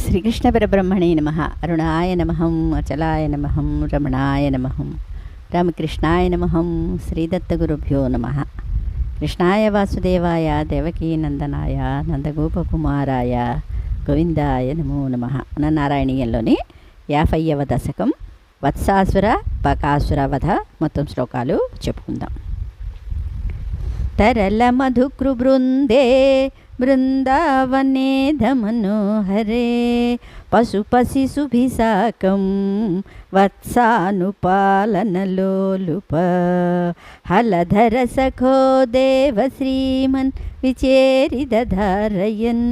శ్రీకృష్ణపరబ్రహ్మణే నమః. అరుణాయ నమః, అచలాయ నమః, రమణాయ నమః, రామకృష్ణాయ నమః, శ్రీదత్తగురుభ్యో నమః. కృష్ణాయ వాసుదేవాయ దేవకీనందనాయ నందగోపకుమారాయ గోవిందాయ నమో నమః. నారాయణీయంలోని 50వ దశకం వత్సాసుర బకాసుర వధ మొత్తం శ్లోకాలు చెప్పుకుందాం. तरल मधुकृ बृंदे बृंदावने धमनोहरे पशुपसि सुभिसाकं वत्सानुपालनलोलुप हलधर सखो देव श्रीमन् विचेरिदधारयन्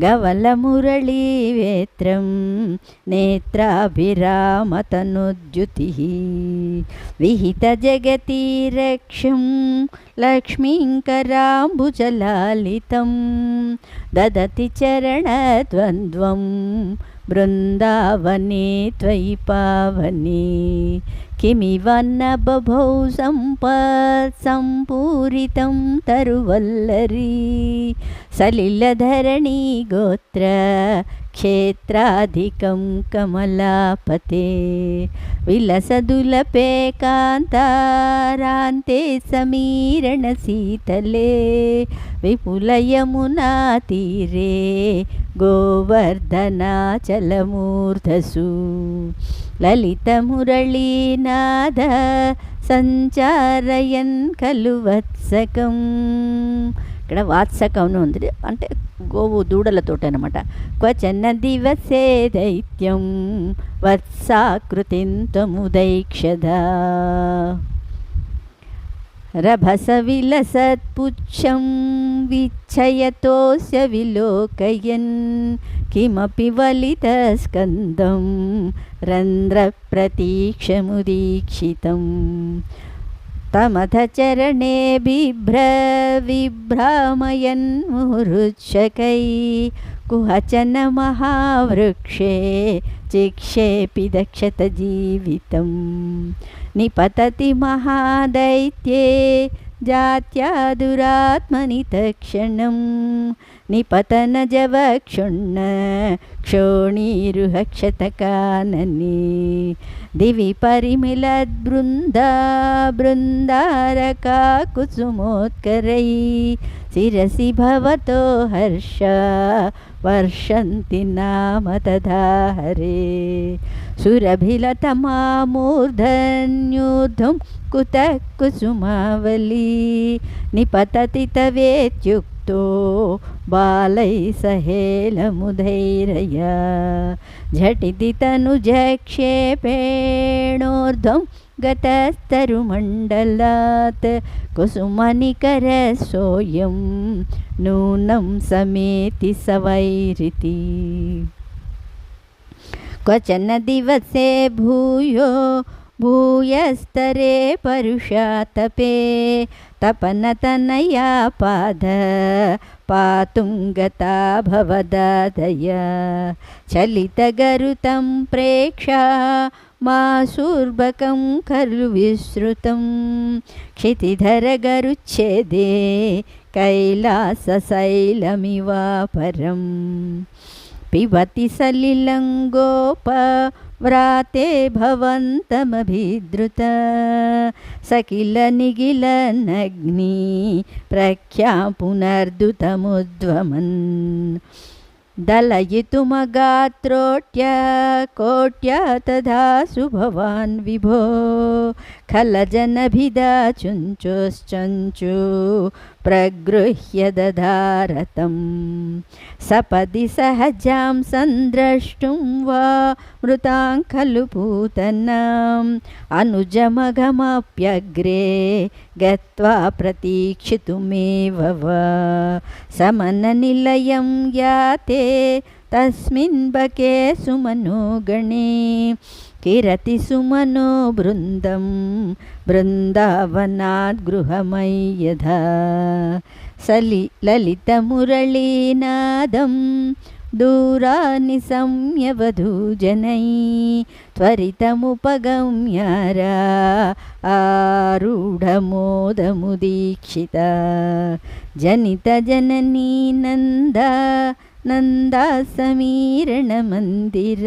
गवलमुरळीवेत्रं नेत्राभिरामतनुद्युतिः विहितजगति रक्षं लक्ष्मीङ्कराम्बुजलालितं ददति चरणद्वन्द्वं बृन्दावने त्वयि पावने किमिव न बभौ सम्पूरितं तरुवल्लरी सलिलधरणी गोत्र क्षेत्राधिकं कमलापते विलसदुलपे कान्तारान्ते समीरणशीतले विपुलयमुनातीरे गोवर्धनाचलमूर्धसु ललितमुरळीनाद సంచారయన్ ఖలు వత్సకం. ఇక్కడ వాత్సకం ఉంది అంటే గోవు దూడలతోటి అనమాట. క్వచన దివసే దైత్యం వత్సాకృతిం త్వముదైక్షదా రభస విలసత్పుచ్చం విచ్ఛయతోస్య విలోకయన్ కిమపి వలితస్కందం రంధ్రప్రతీక్షముదీక్షితం తమథ చరణే విభ్రామయన్ ముహురుచ్చకై కుహచన మహావృక్షే చిక్షేపి దక్షత జీవితం నిపతతి మహాదైత్యే జాత్యాదురాత్మని తక్షణం నిపతన జవక్షుణ్ణ క్షోణీరుహక్షతకాననే దివి పరిమిలద్బృందారకా కుసుమోత్కరై శిరసి భవతో హర్ష వర్షంతి నామ తథా హరే సురభిలతమామూర్ధన్యూర్ధం కుతః కుసుమావళీ నిపతతి తవేత్యుక్తో బాలై సహేలముధైరయ ఝటితి తనుజక్షేపేణోర్ధం గతస్తరుమండలాత్ కుసుమనికరసోయం నూనం సమేతి సవైరితి క్వచన దివసే భూయస్తరే పరుషాతపే తపనతనయా పాద పాతుం గతా భవదాదయ చలితగరుతం ప్రేక్షా మాసూర్బకం ఖలు విశ్రుతం క్షితిధరగరుచ్ఛేదే కైలాసశైలమివాపరం పిబతి సలిలం గోప వ్రాతే భవంతమభిద్రుత సకిల నిగిల నగ్ని ప్రఖ్యా పునర్దుతముద్వమన్ దళయితుమగాత్రోట్య కోట్య తదాసు భవాన్ విభో ఖలజనభిదా చుంచోశ్చంచు ప్రగృహ్య దధారతం సపది సహజాం సంద్రష్టుం వా మృతాం ఖలు పూతనాం అనుజమఘమప్యగ్రే గత్వా ప్రతీక్షితుమేవ వా సమననిలయం యాతే తస్మిన్ బకే సుమనో గణే కిరతి సుమనో బృందం బృందావనాద్ గృహమై యథా లలితమురళీనాదం దూరాని సంయవధూజనై త్వరితముపగమ్యారా ఆరూఢమోదముదీక్షిత జనిత జననీ నంద नन्दासमीरणमन्दिर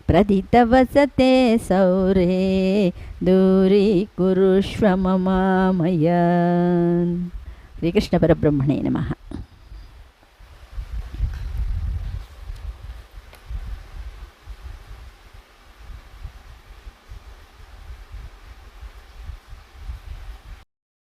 प्रदितवसते सौरे दूरीकुरुष्व ममामय. ಶ್ರೀಕೃಷ್ಣ ಪರಬ್ರಹ್ಮಣೇ ನಮಃ.